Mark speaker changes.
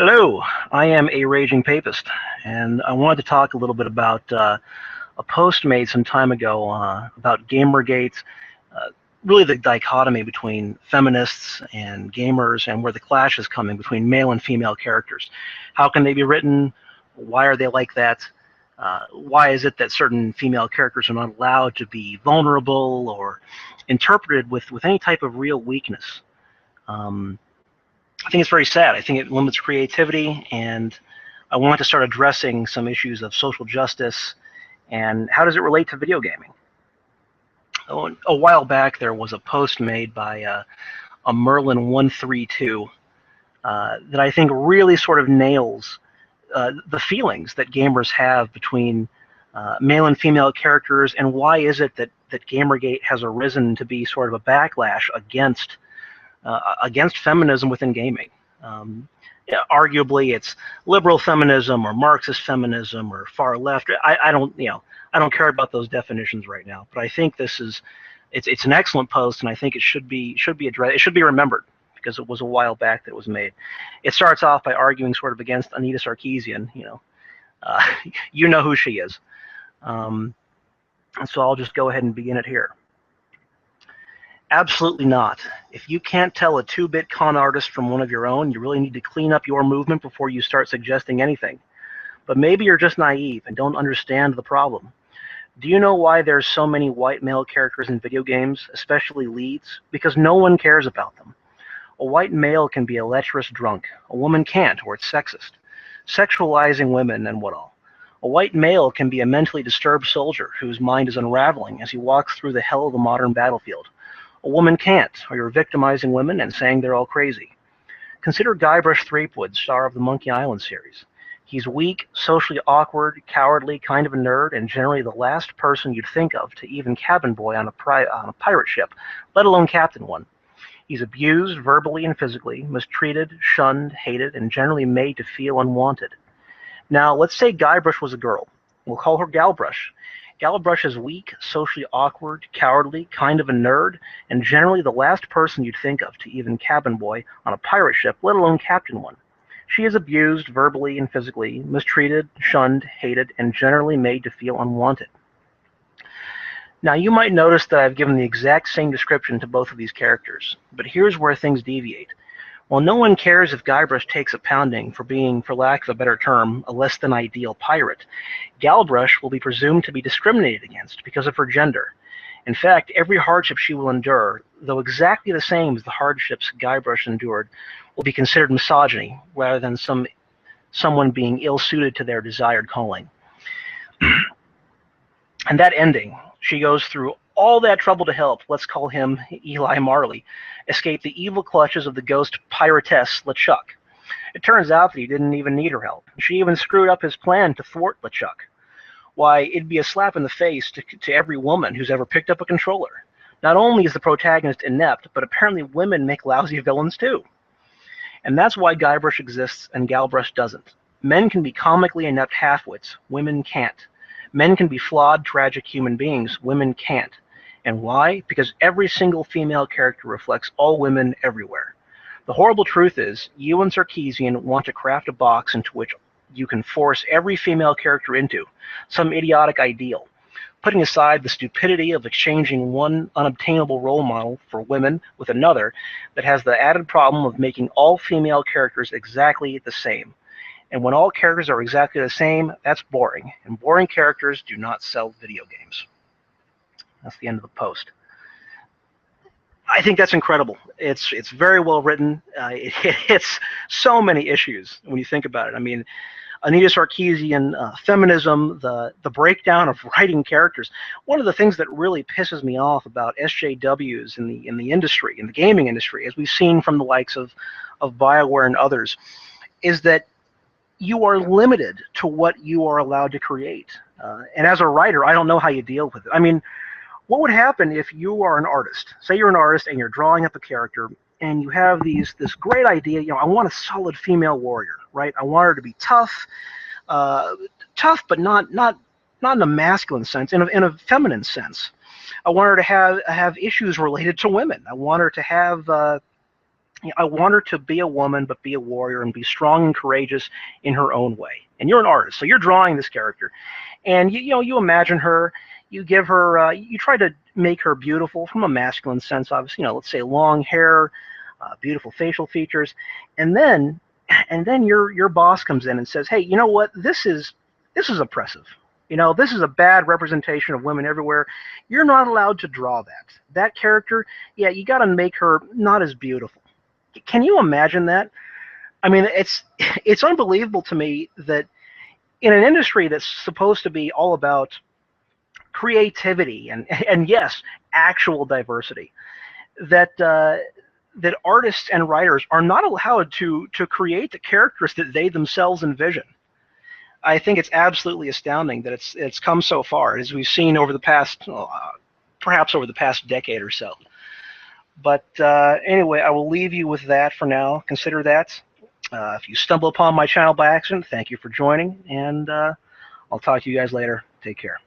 Speaker 1: Hello, I am a raging papist, and I wanted to talk a little bit about a post made some time ago about GamerGate, really the dichotomy between feminists and gamers, and where the clash is coming between male and female characters. How can they be written? Why are they like that? Why is it that certain female characters are not allowed to be vulnerable or interpreted with any type of real weakness? Um, I think it's very sad. I think it limits creativity, and I want to start addressing some issues of social justice and how does it relate to video gaming. A while back, there was a post made by a Merlin132 that I think really sort of nails the feelings that gamers have between male and female characters, and why is it that Gamergate has arisen to be sort of a backlash against feminism within gaming. Yeah, arguably, it's liberal feminism or Marxist feminism or far left. I don't care about those definitions right now. But I think it's an excellent post, and I think it should be addressed. It should be remembered because it was a while back that it was made. It starts off by arguing sort of against Anita Sarkeesian. You know who she is. So I'll just go ahead and begin it here. Absolutely not. If you can't tell a 2-bit con artist from one of your own, you really need to clean up your movement before you start suggesting anything. But maybe you're just naive and don't understand the problem. Do you know why there's so many white male characters in video games, especially leads? Because no one cares about them. A white male can be a lecherous drunk. A woman can't, or it's sexist. Sexualizing women and what all. A white male can be a mentally disturbed soldier whose mind is unraveling as he walks through the hell of the modern battlefield. A woman can't, or you're victimizing women and saying they're all crazy. Consider Guybrush Threepwood, star of the Monkey Island series. He's weak, socially awkward, cowardly, kind of a nerd, and generally the last person you'd think of to even cabin boy on a pirate ship, let alone captain one. He's abused verbally and physically, mistreated, shunned, hated, and generally made to feel unwanted. Now, let's say Guybrush was a girl. We'll call her Galbrush. Galbrush is weak, socially awkward, cowardly, kind of a nerd, and generally the last person you'd think of to even cabin boy on a pirate ship, let alone captain one. She is abused verbally and physically, mistreated, shunned, hated, and generally made to feel unwanted. Now, you might notice that I've given the exact same description to both of these characters, but here's where things deviate. While no one cares if Guybrush takes a pounding for being, for lack of a better term, a less than ideal pirate, Galbrush will be presumed to be discriminated against because of her gender. In fact, every hardship she will endure, though exactly the same as the hardships Guybrush endured, will be considered misogyny rather than someone being ill-suited to their desired calling. And that ending, she goes through all that trouble to help, let's call him Eli Marley, escape the evil clutches of the ghost piratess LeChuck. It turns out that he didn't even need her help. She even screwed up his plan to thwart LeChuck. Why, it'd be a slap in the face to every woman who's ever picked up a controller. Not only is the protagonist inept, but apparently women make lousy villains too. And that's why Guybrush exists and Galbrush doesn't. Men can be comically inept halfwits, women can't. Men can be flawed, tragic human beings, women can't. And why? Because every single female character reflects all women everywhere. The horrible truth is, you and Sarkeesian want to craft a box into which you can force every female character into, some idiotic ideal, putting aside the stupidity of exchanging one unobtainable role model for women with another that has the added problem of making all female characters exactly the same. And when all characters are exactly the same, that's boring. And boring characters do not sell video games. That's the end of the post. I think that's incredible. It's very well written. It hits so many issues when you think about it. I mean, Anita Sarkeesian, feminism, the breakdown of writing characters. One of the things that really pisses me off about SJWs in the industry, in the gaming industry, as we've seen from the likes of BioWare and others, is that you are limited to what you are allowed to create. And as a writer, I don't know how you deal with it. I mean, what would happen if you are an artist? Say you're an artist and you're drawing up a character, and you have this great idea. I want a solid female warrior, right? I want her to be tough, but not in a masculine sense, in a feminine sense. I want her to have issues related to women. I want her to have I want her to be a woman, but be a warrior and be strong and courageous in her own way. And you're an artist, so you're drawing this character, and you imagine her, you give her, you try to make her beautiful from a masculine sense, obviously. Let's say long hair, beautiful facial features, and then your boss comes in and says, hey, you know what? This is oppressive. This is a bad representation of women everywhere. You're not allowed to draw that. That character, yeah, you got to make her not as beautiful. Can you imagine that? I mean, it's unbelievable to me that in an industry that's supposed to be all about creativity and yes, actual diversity, that that artists and writers are not allowed to create the characters that they themselves envision. I think it's absolutely astounding that it's come so far, as we've seen over the past, perhaps over the past decade or so. But anyway, I will leave you with that for now. Consider that. If you stumble upon my channel by accident, thank you for joining, and I'll talk to you guys later. Take care.